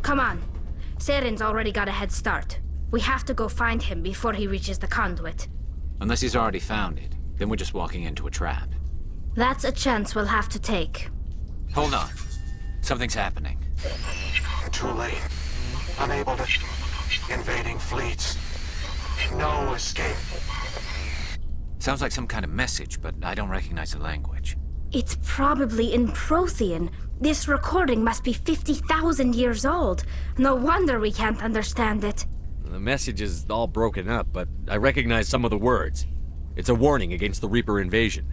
Come on. Saren's already got a head start. We have to go find him before he reaches the conduit. Unless he's already found it, then we're just walking into a trap. That's a chance we'll have to take. Hold on. Something's happening. Too late. Unable to... Invading fleets. No escape. Sounds like some kind of message, but I don't recognize the language. It's probably in Prothean. This recording must be 50,000 years old. No wonder we can't understand it. The message is all broken up, but I recognize some of the words. It's a warning against the Reaper invasion.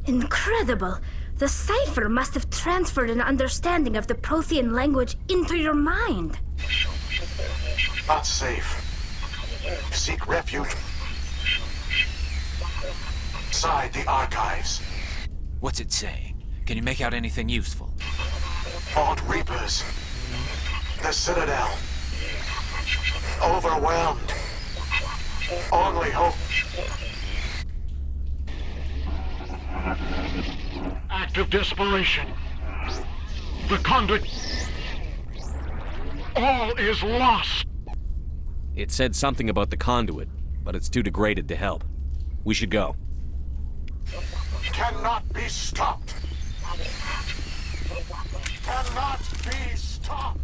Incredible! The cipher must have transferred an understanding of the Prothean language into your mind. Not safe. Seek refuge inside the archives. What's it saying? Can you make out anything useful? Fought Reapers. The Citadel. Overwhelmed. Only hope. Act of desperation. The conduit. All is lost. It said something about the conduit, but it's too degraded to help. We should go. Cannot be stopped. Cannot be stopped.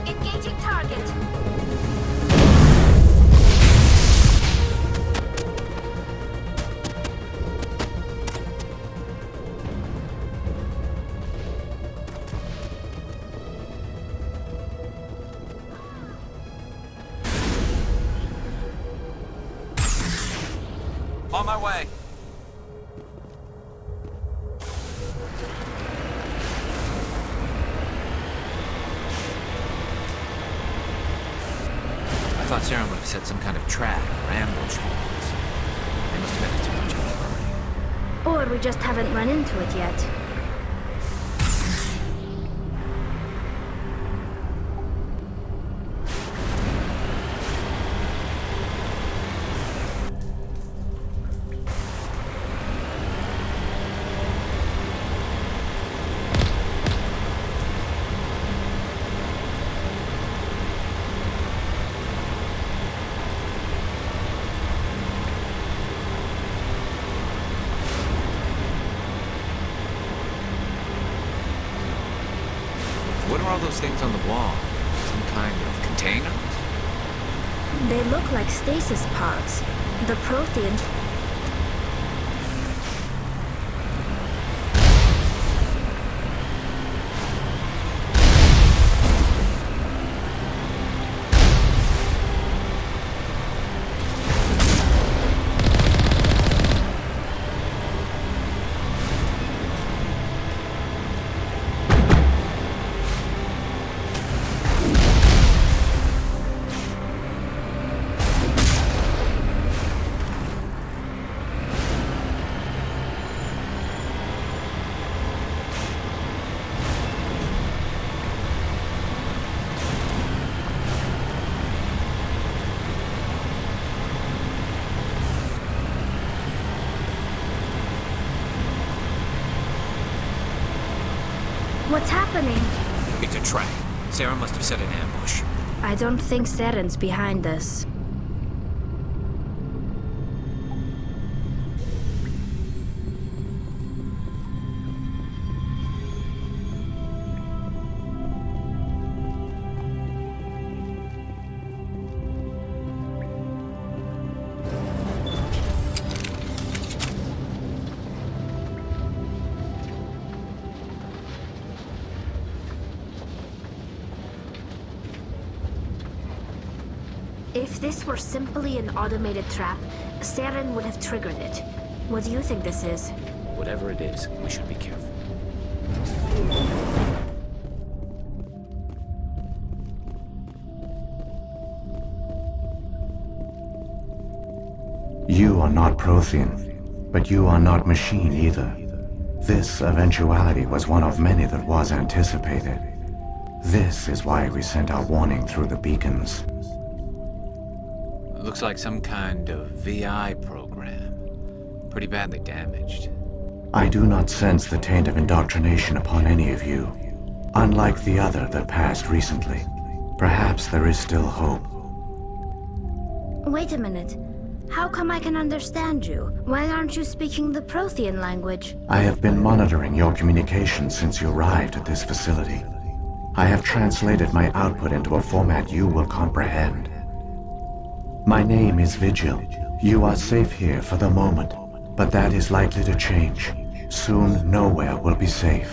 Engaging target. On my way. I thought Saren would have set some kind of trap or ambush for us. They must have been in too much of a hurry. Or we just haven't run into it yet. What are all those things on the wall? Some kind of containers? They look like stasis pods. The Protheans... What's happening? It's a trap. Sarah must have set an ambush. I don't think Saren's behind this. If this were simply an automated trap, Saren would have triggered it. What do you think this is? Whatever it is, we should be careful. You are not Prothean, but you are not machine either. This eventuality was one of many that was anticipated. This is why we sent our warning through the beacons. Looks like some kind of VI program. Pretty badly damaged. I do not sense the taint of indoctrination upon any of you, unlike the other that passed recently. Perhaps there is still hope. Wait a minute. How come I can understand you? Why aren't you speaking the Prothean language? I have been monitoring your communications since you arrived at this facility. I have translated my output into a format you will comprehend. My name is Vigil. You are safe here for the moment, but that is likely to change. Soon, nowhere will be safe.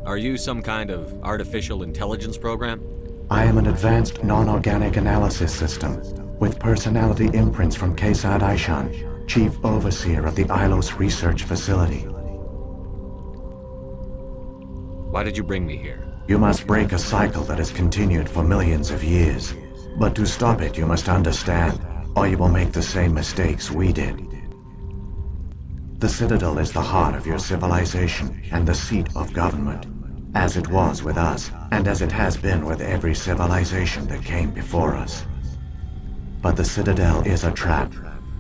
Are you some kind of artificial intelligence program? I am an advanced non-organic analysis system, with personality imprints from Kesad Aishan, Chief Overseer of the Ilos Research Facility. Why did you bring me here? You must break a cycle that has continued for millions of years. But to stop it, you must understand, or you will make the same mistakes we did. The Citadel is the heart of your civilization and the seat of government, as it was with us, and as it has been with every civilization that came before us. But the Citadel is a trap.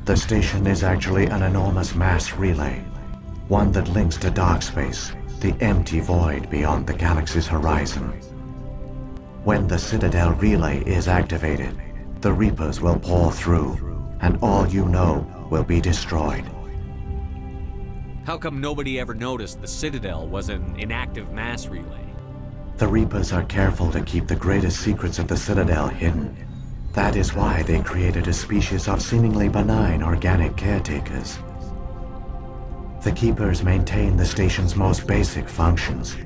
The station is actually an enormous mass relay, one that links to dark space, the empty void beyond the galaxy's horizon. When the Citadel relay is activated, the Reapers will pour through, and all you know will be destroyed. How come nobody ever noticed the Citadel was an inactive mass relay? The Reapers are careful to keep the greatest secrets of the Citadel hidden. That is why they created a species of seemingly benign organic caretakers. The Keepers maintain the station's most basic functions.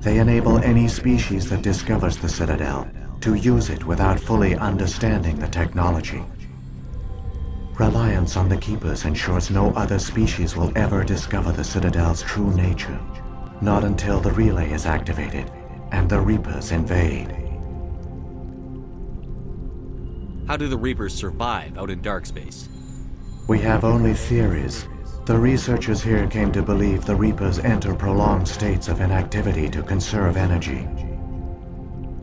They enable any species that discovers the Citadel to use it without fully understanding the technology. Reliance on the Keepers ensures no other species will ever discover the Citadel's true nature, not until the relay is activated and the Reapers invade. How do the Reapers survive out in dark space? We have only theories. The researchers here came to believe the Reapers enter prolonged states of inactivity to conserve energy.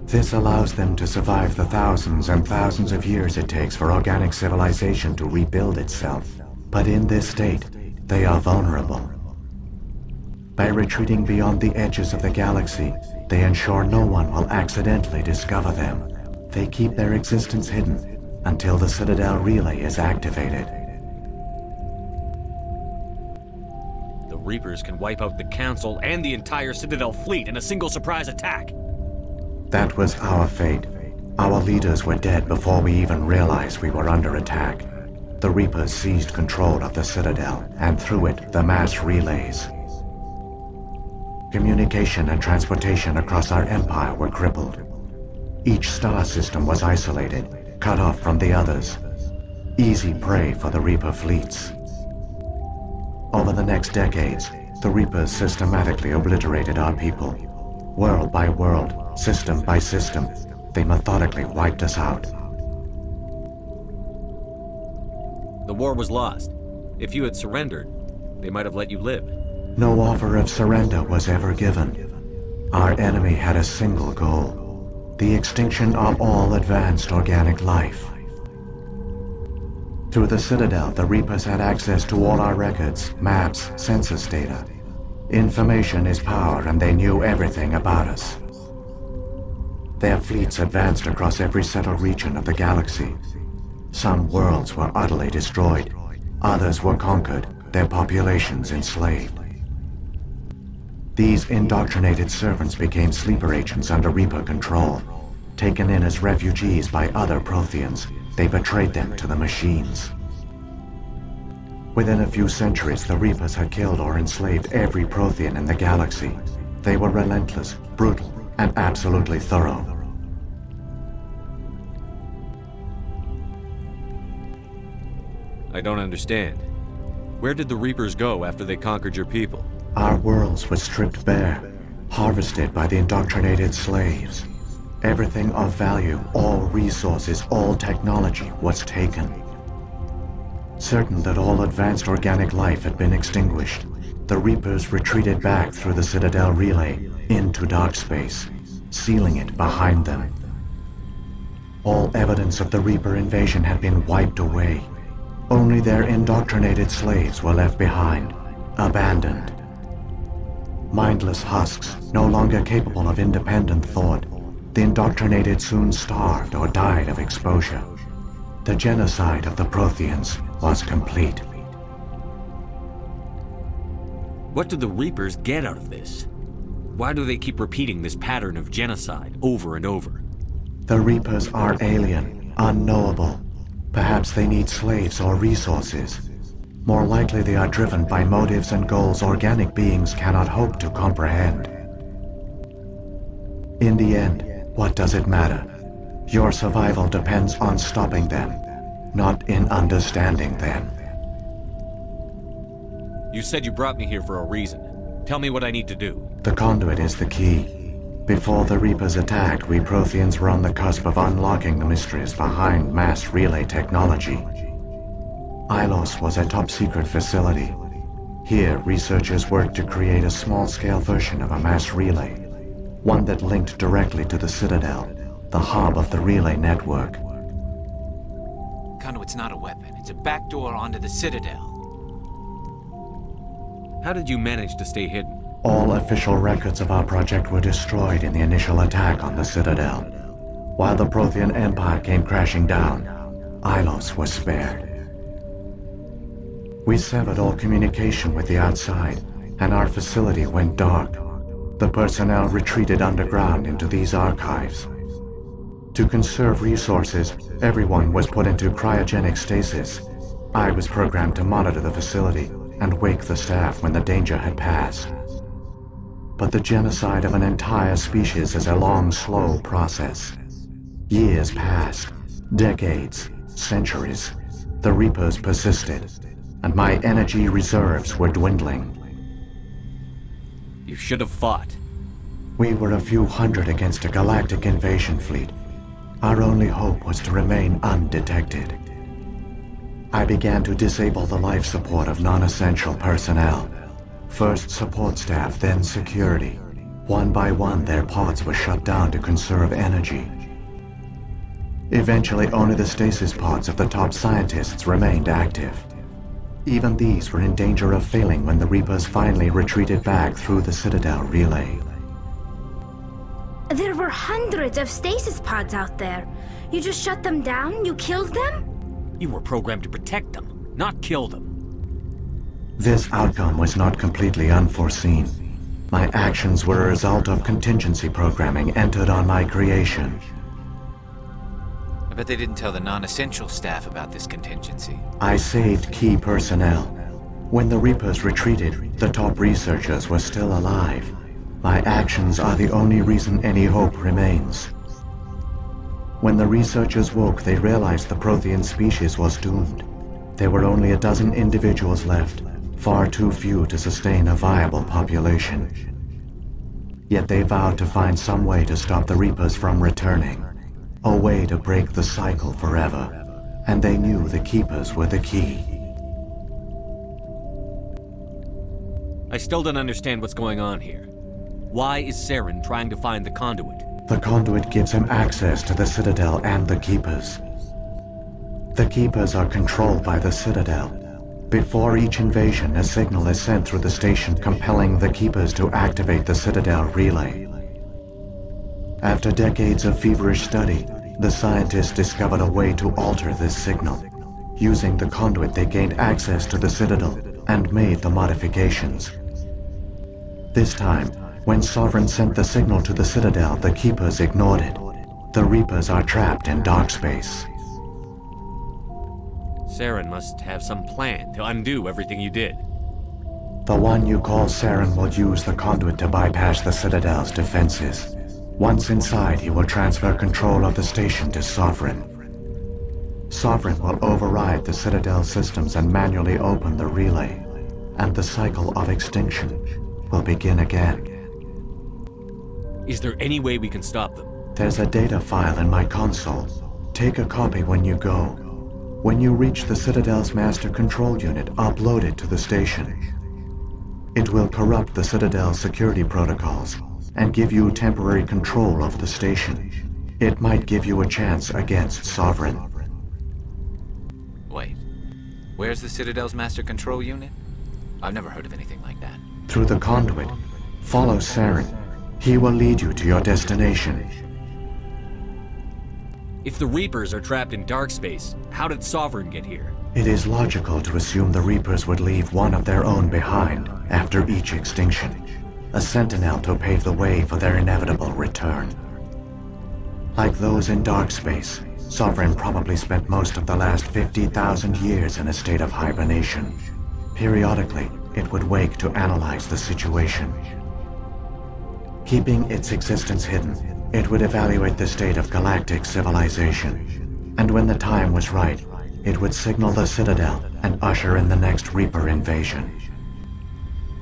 This allows them to survive the thousands and thousands of years it takes for organic civilization to rebuild itself. But in this state, they are vulnerable. By retreating beyond the edges of the galaxy, they ensure no one will accidentally discover them. They keep their existence hidden until the Citadel relay is activated. Reapers can wipe out the Council and the entire Citadel fleet in a single surprise attack. That was our fate. Our leaders were dead before we even realized we were under attack. The Reapers seized control of the Citadel, and through it, the mass relays. Communication and transportation across our empire were crippled. Each star system was isolated, cut off from the others. Easy prey for the Reaper fleets. Over the next decades, the Reapers systematically obliterated our people. World by world, system by system, they methodically wiped us out. The war was lost. If you had surrendered, they might have let you live. No offer of surrender was ever given. Our enemy had a single goal: the extinction of all advanced organic life. Through the Citadel, the Reapers had access to all our records, maps, census data. Information is power, and they knew everything about us. Their fleets advanced across every settled region of the galaxy. Some worlds were utterly destroyed. Others were conquered, their populations enslaved. These indoctrinated servants became sleeper agents under Reaper control. Taken in as refugees by other Protheans, they betrayed them to the machines. Within a few centuries, the Reapers had killed or enslaved every Prothean in the galaxy. They were relentless, brutal, and absolutely thorough. I don't understand. Where did the Reapers go after they conquered your people? Our worlds were stripped bare, harvested by the indoctrinated slaves. Everything of value, all resources, all technology was taken. Certain that all advanced organic life had been extinguished, the Reapers retreated back through the Citadel relay into dark space, sealing it behind them. All evidence of the Reaper invasion had been wiped away. Only their indoctrinated slaves were left behind, abandoned. Mindless husks, no longer capable of independent thought, the indoctrinated soon starved or died of exposure. The genocide of the Protheans was complete. What do the Reapers get out of this? Why do they keep repeating this pattern of genocide over and over? The Reapers are alien, unknowable. Perhaps they need slaves or resources. More likely they are driven by motives and goals organic beings cannot hope to comprehend. In the end, what does it matter? Your survival depends on stopping them, not in understanding them. You said you brought me here for a reason. Tell me what I need to do. The conduit is the key. Before the Reapers attacked, we Protheans were on the cusp of unlocking the mysteries behind mass relay technology. Ilos was a top-secret facility. Here, researchers worked to create a small-scale version of a mass relay, one that linked directly to the Citadel, the hub of the relay network. Conduit's not a weapon. It's a backdoor onto the Citadel. How did you manage to stay hidden? All official records of our project were destroyed in the initial attack on the Citadel. While the Prothean Empire came crashing down, Ilos was spared. We severed all communication with the outside, and our facility went dark. The personnel retreated underground into these archives. To conserve resources, everyone was put into cryogenic stasis. I was programmed to monitor the facility and wake the staff when the danger had passed. But the genocide of an entire species is a long, slow process. Years passed, decades, centuries. The Reapers persisted, and my energy reserves were dwindling. You should have fought. We were a few hundred against a galactic invasion fleet. Our only hope was to remain undetected. I began to disable the life support of non-essential personnel. First support staff, then security. One by one, their pods were shut down to conserve energy. Eventually, only the stasis pods of the top scientists remained active. Even these were in danger of failing when the Reapers finally retreated back through the Citadel relay. There were hundreds of stasis pods out there. You just shut them down? You killed them? You were programmed to protect them, not kill them. This outcome was not completely unforeseen. My actions were a result of contingency programming entered on my creation. I bet they didn't tell the non-essential staff about this contingency. I saved key personnel. When the Reapers retreated, the top researchers were still alive. My actions are the only reason any hope remains. When the researchers woke, they realized the Prothean species was doomed. There were only a dozen individuals left, far too few to sustain a viable population. Yet they vowed to find some way to stop the Reapers from returning, a way to break the cycle forever, and they knew the Keepers were the key. I still don't understand what's going on here. Why is Saren trying to find the conduit? The conduit gives him access to the Citadel and the Keepers. The Keepers are controlled by the Citadel. Before each invasion, a signal is sent through the station compelling the Keepers to activate the Citadel relay. After decades of feverish study, the scientists discovered a way to alter this signal. Using the conduit, they gained access to the Citadel and made the modifications. This time, when Sovereign sent the signal to the Citadel, the Keepers ignored it. The Reapers are trapped in dark space. Saren must have some plan to undo everything you did. The one you call Saren will use the conduit to bypass the Citadel's defenses. Once inside, he will transfer control of the station to Sovereign. Sovereign will override the Citadel systems and manually open the relay, and the cycle of extinction will begin again. Is there any way we can stop them? There's a data file in my console. Take a copy when you go. When you reach the Citadel's master control unit, upload it to the station. It will corrupt the Citadel's security protocols and give you temporary control of the station. It might give you a chance against Sovereign. Wait. Where's the Citadel's master control unit? I've never heard of anything like that. Through the conduit, follow Saren. He will lead you to your destination. If the Reapers are trapped in dark space, how did Sovereign get here? It is logical to assume the Reapers would leave one of their own behind after each extinction. A sentinel to pave the way for their inevitable return. Like those in dark space, Sovereign probably spent most of the last 50,000 years in a state of hibernation. Periodically, it would wake to analyze the situation. Keeping its existence hidden, it would evaluate the state of galactic civilization. And when the time was right, it would signal the Citadel and usher in the next Reaper invasion.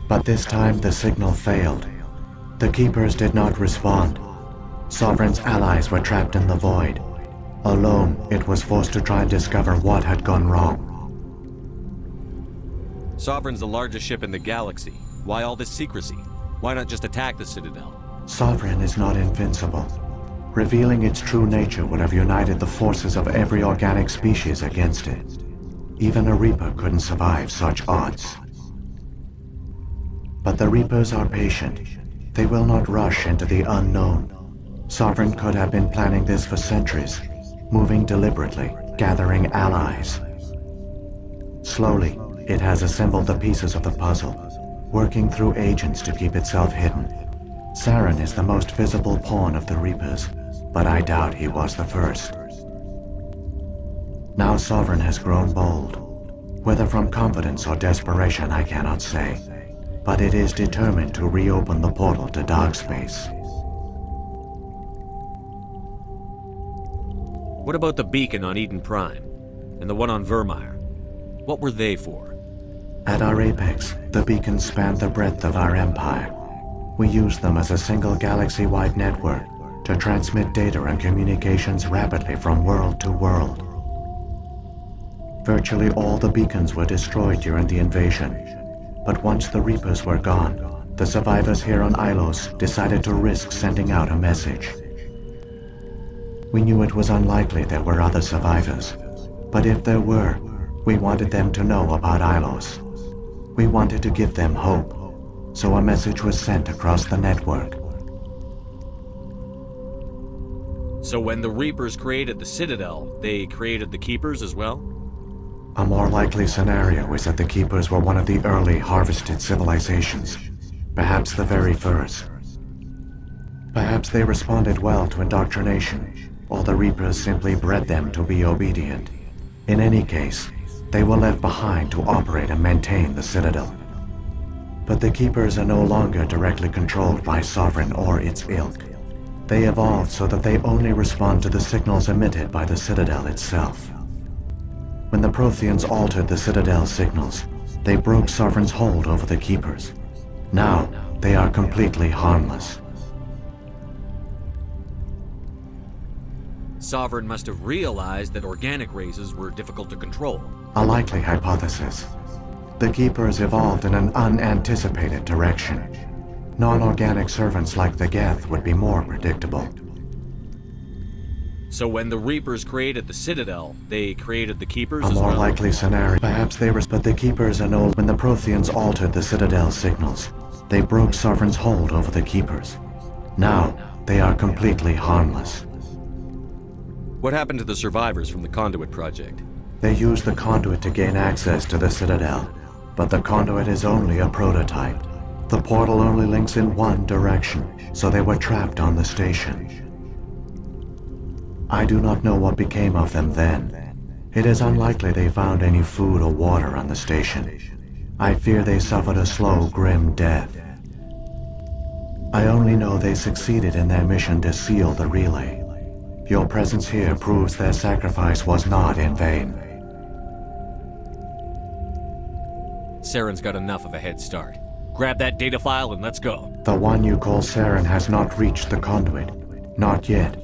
But this time the signal failed. The Keepers did not respond. Sovereign's allies were trapped in the void. Alone, it was forced to try and discover what had gone wrong. Sovereign's the largest ship in the galaxy. Why all this secrecy? Why not just attack the Citadel? Sovereign is not invincible. Revealing its true nature would have united the forces of every organic species against it. Even a Reaper couldn't survive such odds. But the Reapers are patient. They will not rush into the unknown. Sovereign could have been planning this for centuries, moving deliberately, gathering allies. Slowly, it has assembled the pieces of the puzzle, working through agents to keep itself hidden. Saren is the most visible pawn of the Reapers, but I doubt he was the first. Now Sovereign has grown bold. Whether from confidence or desperation, I cannot say. But it is determined to reopen the portal to dark space. What about the beacon on Eden Prime? And the one on Vermeer? What were they for? At our apex, the beacons spanned the breadth of our empire. We used them as a single galaxy-wide network to transmit data and communications rapidly from world to world. Virtually all the beacons were destroyed during the invasion, but once the Reapers were gone, the survivors here on Ilos decided to risk sending out a message. We knew it was unlikely there were other survivors, but if there were, we wanted them to know about Ilos. We wanted to give them hope, so a message was sent across the network. So when the Reapers created the Citadel, they created the Keepers as well? A more likely scenario is that the Keepers were one of the early harvested civilizations, perhaps the very first. Perhaps they responded well to indoctrination, or the Reapers simply bred them to be obedient. In any case, they were left behind to operate and maintain the Citadel. But the Keepers are no longer directly controlled by Sovereign or its ilk. They evolved so that they only respond to the signals emitted by the Citadel itself. When the Protheans altered the Citadel's signals, they broke Sovereign's hold over the Keepers. Now, they are completely harmless. Sovereign must have realized that organic races were difficult to control. A likely hypothesis. The Keepers evolved in an unanticipated direction. Non-organic servants like the Geth would be more predictable. So when the Reapers created the Citadel, they created the Keepers A as more well? likely scenario. Perhaps they were, but the Keepers are no. When the Protheans altered the Citadel signals, they broke Sovereign's hold over the Keepers. Now, they are completely harmless. What happened to the survivors from the Conduit Project? They used the conduit to gain access to the Citadel, but the conduit is only a prototype. The portal only links in one direction, so they were trapped on the station. I do not know what became of them then. It is unlikely they found any food or water on the station. I fear they suffered a slow, grim death. I only know they succeeded in their mission to seal the relay. Your presence here proves their sacrifice was not in vain. Saren's got enough of a head start. Grab that data file and let's go. The one you call Saren has not reached the conduit. Not yet.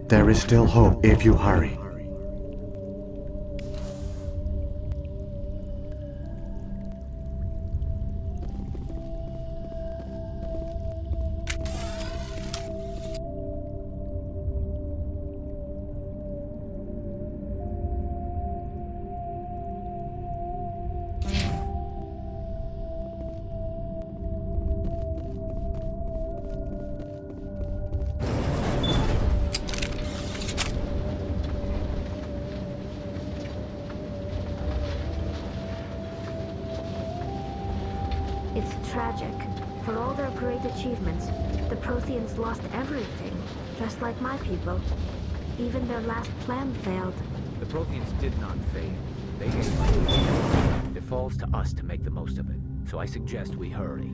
There is still hope if you hurry. It's tragic. For all their great achievements, the Protheans lost everything, just like my people. Even their last plan failed. The Protheans did not fail. They gave up. It falls to us to make the most of it. So I suggest we hurry.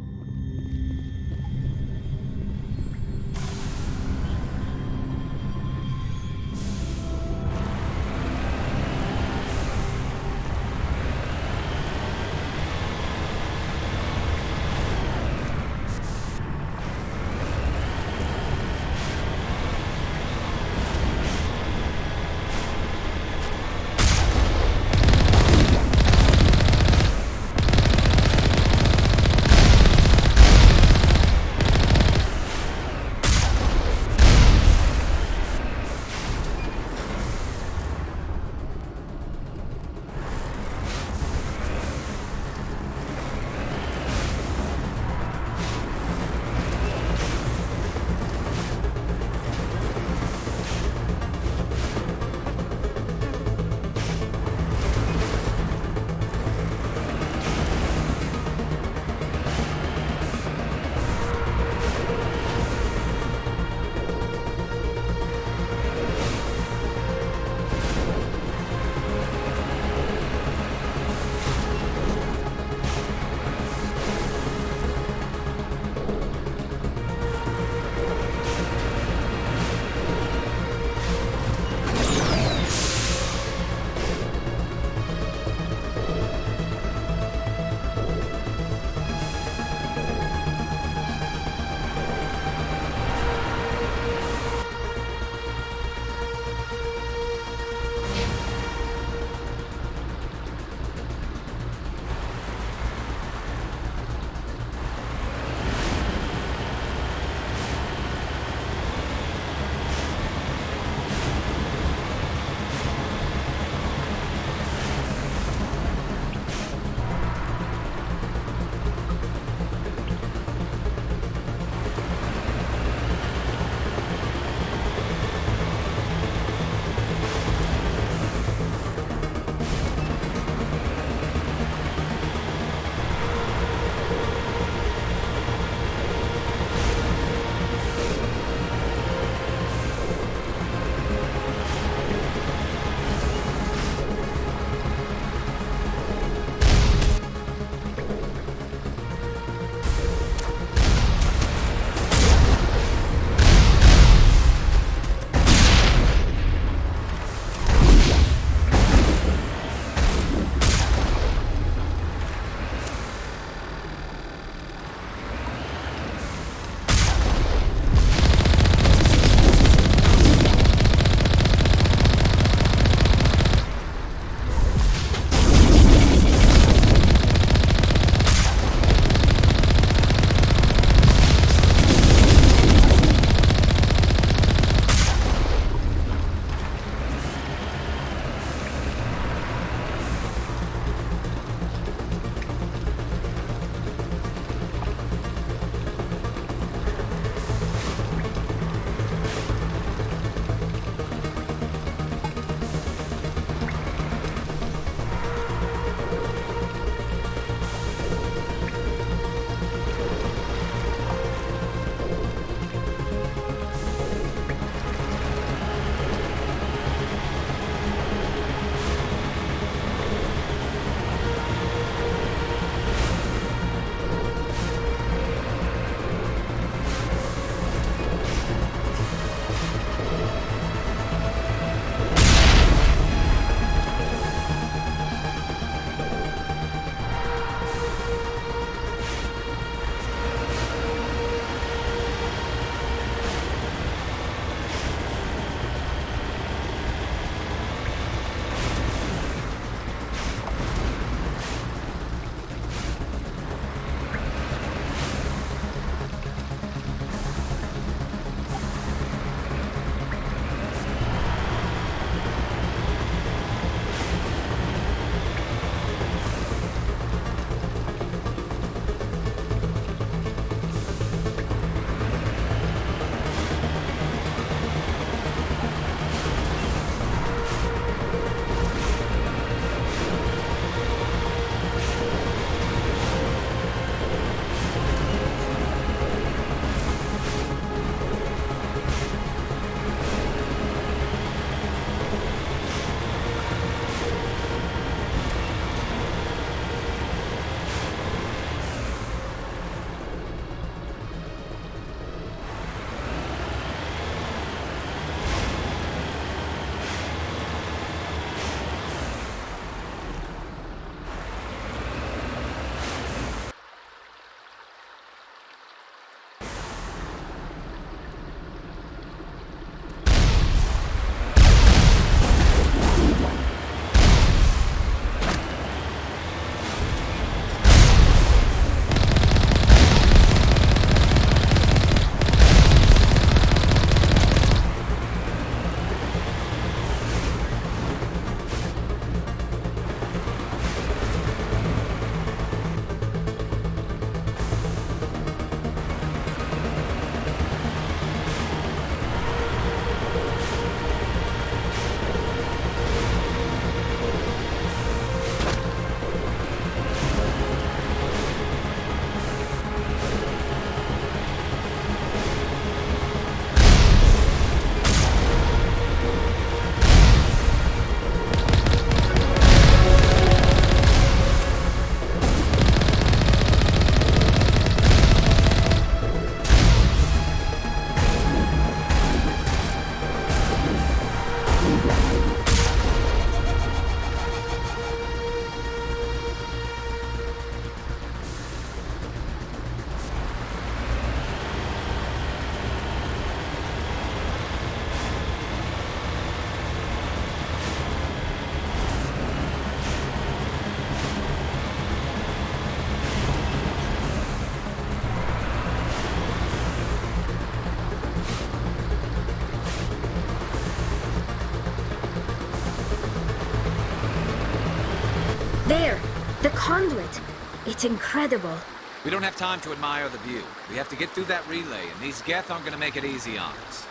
conduit. It's incredible. We don't have time to admire the view. We have to get through that relay, and these Geth aren't gonna make it easy on us.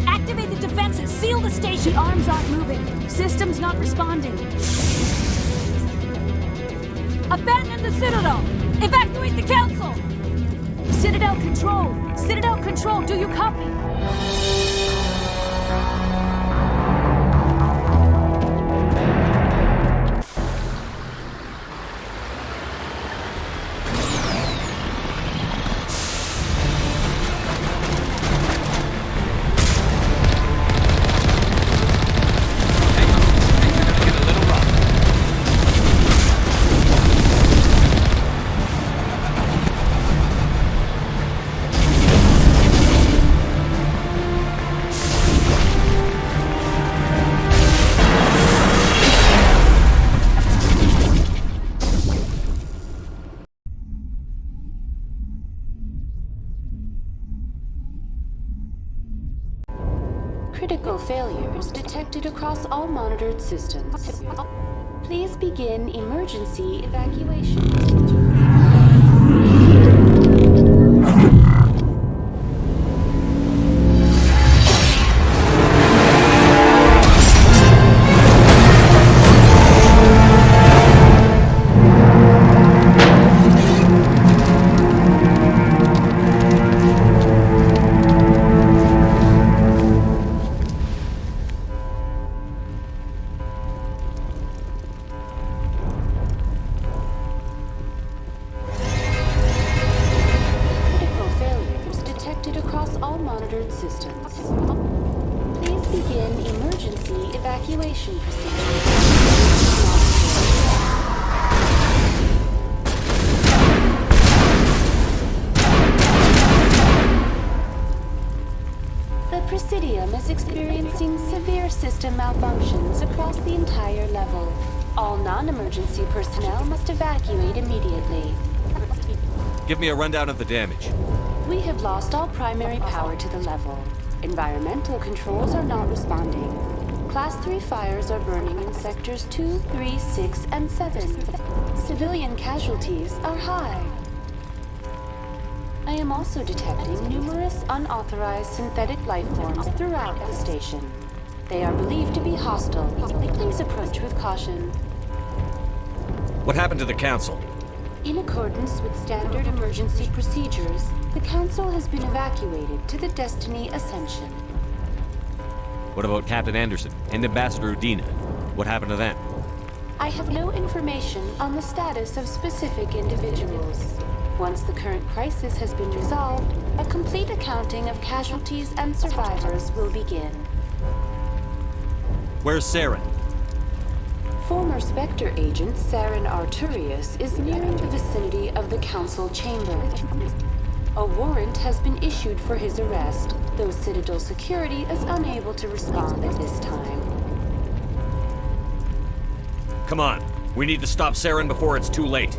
Activate the defenses! Seal the station! The arms aren't moving. System's not responding. Abandon the Citadel! Evacuate the Council! Citadel Control! Citadel Control, do you copy? Critical failures detected across all monitored systems. Please begin emergency evacuation procedure. Systems. Please begin emergency evacuation procedure. The Presidium is experiencing severe system malfunctions across the entire level. All non-emergency personnel must evacuate immediately. Give me a rundown of the damage. We have lost all primary power to the level. Environmental controls are not responding. Class 3 fires are burning in sectors 2, 3, 6, and 7. Civilian casualties are high. I am also detecting numerous unauthorized synthetic life forms throughout the station. They are believed to be hostile. Please approach with caution. What happened to the Council? In accordance with standard emergency procedures, the Council has been evacuated to the Destiny Ascension. What about Captain Anderson and Ambassador Udina? What happened to them? I have no information on the status of specific individuals. Once the current crisis has been resolved, a complete accounting of casualties and survivors will begin. Where's Saren? Former Spectre agent Saren Arturius is nearing the vicinity of the Council chamber. A warrant has been issued for his arrest, though Citadel security is unable to respond at this time. Come on, we need to stop Saren before it's too late.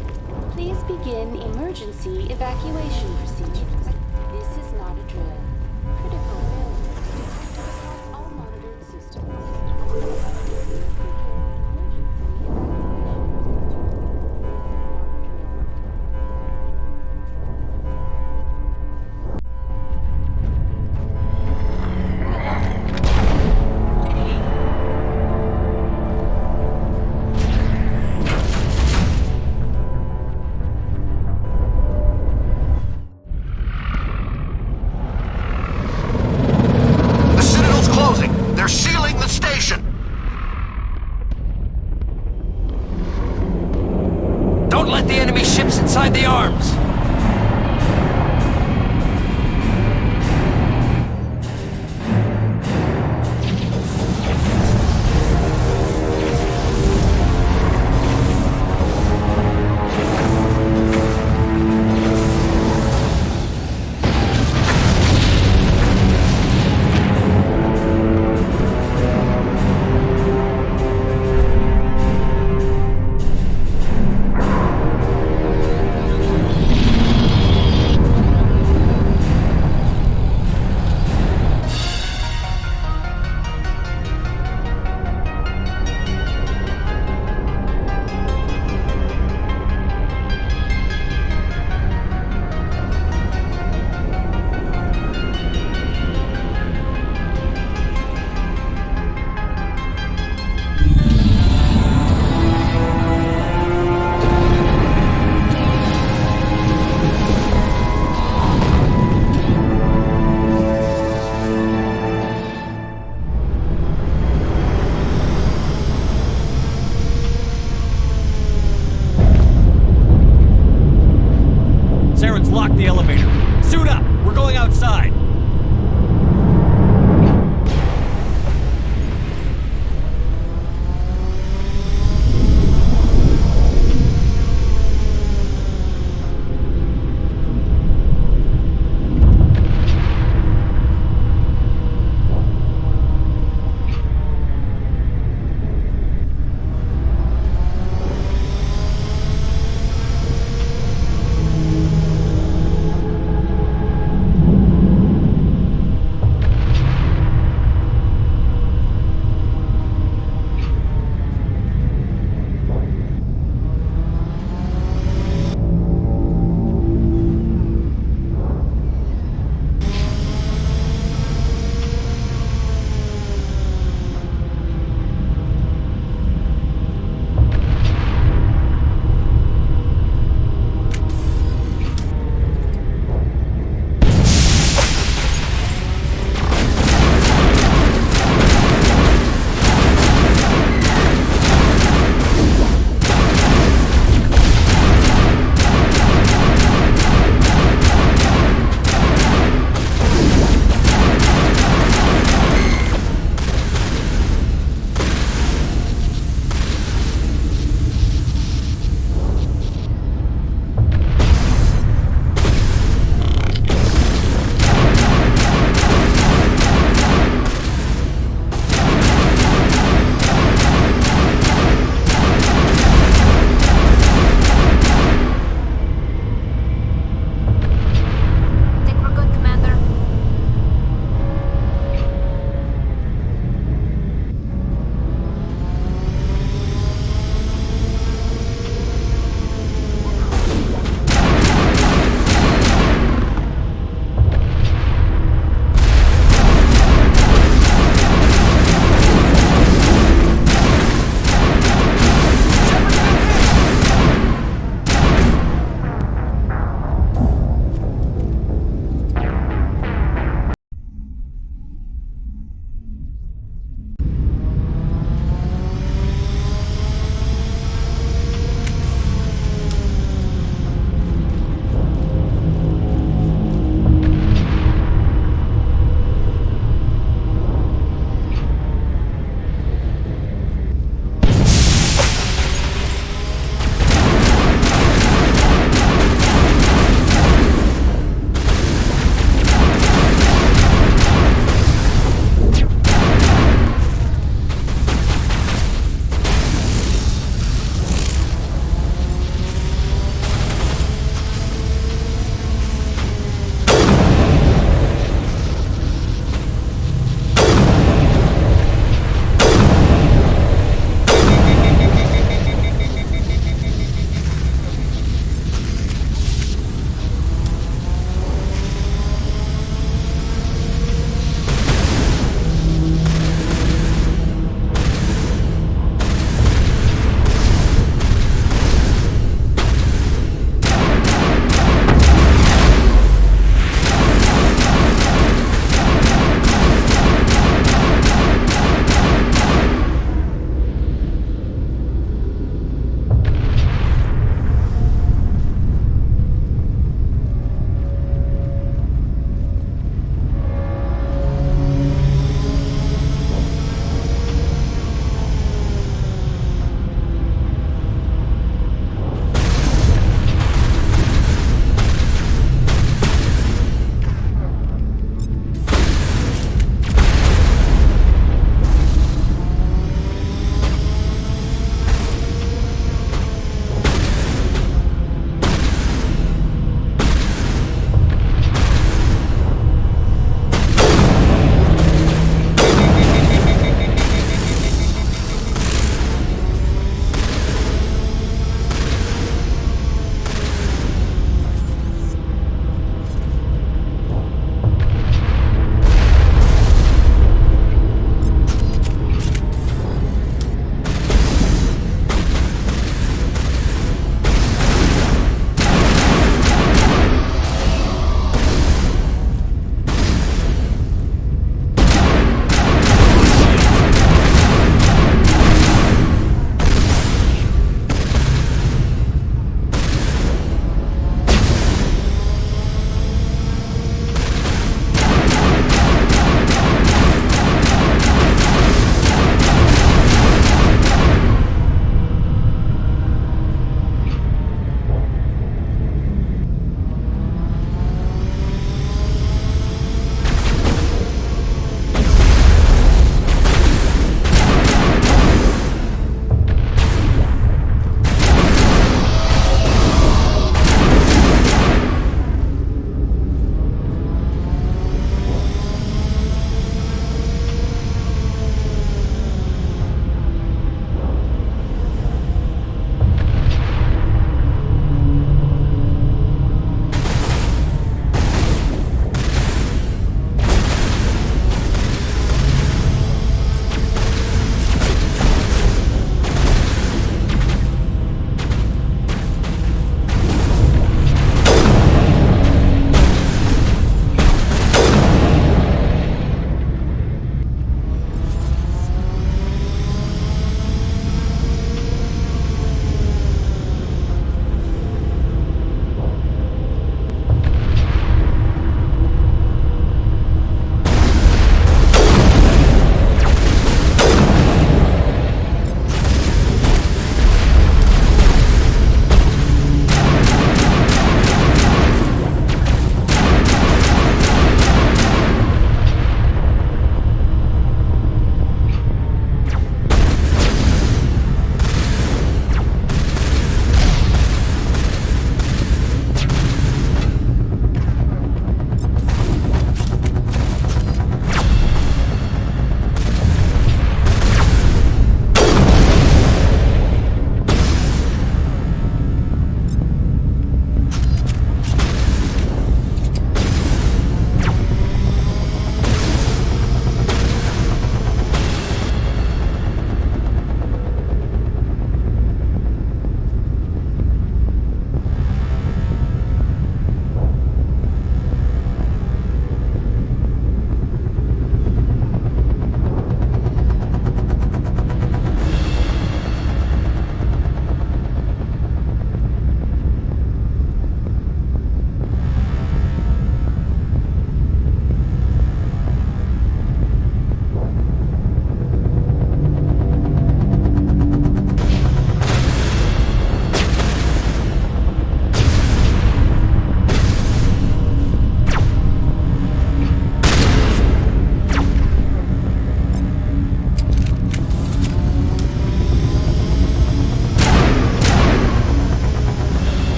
Please begin emergency evacuation procedures. This is not a drill. Critical failure. All monitored systems. Don't let the enemy ships inside the arms!